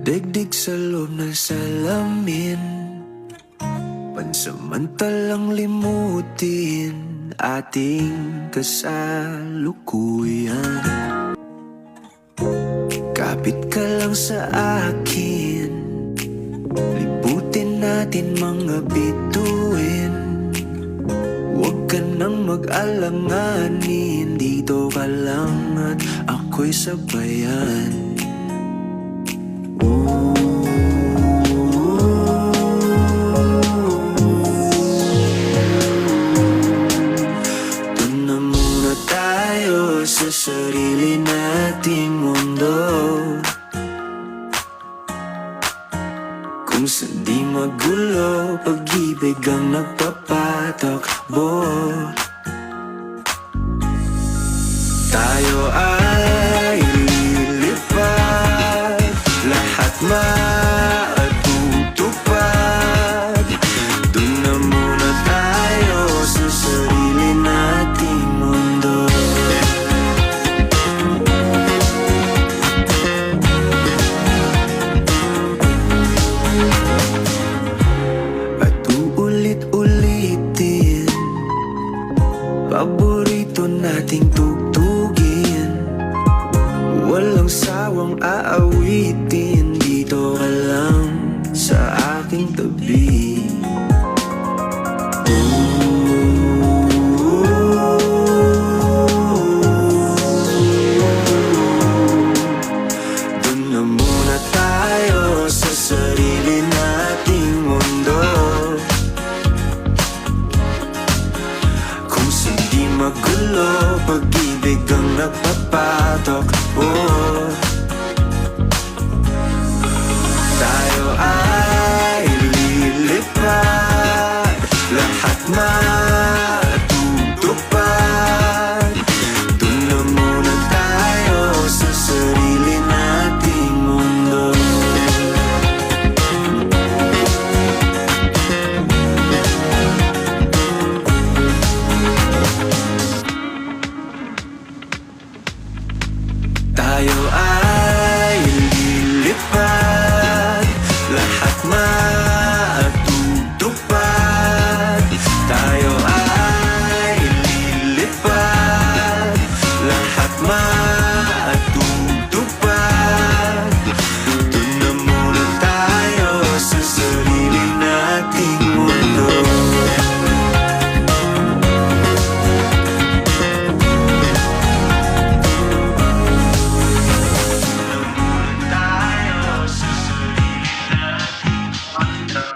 Daigdig sa loob ng salamin, pansamantalang limutin ating kasalukuyan. Kapit ka lang sa akin, libutin natin mga bituin. Huwag ka nang mag-alanganin, dito ka lang at ako'y sabayan. Doon na muna tayo sa sarili nating mundo, kung saan di magulo, pag-ibig ang nagpapatakbo. Tayo ay lilipad, lahat matutupad. Doon na muna tayo sa sarili nating mundo. At uulit-ulitin, paborito nating tugtugin, walang sawang aawitin.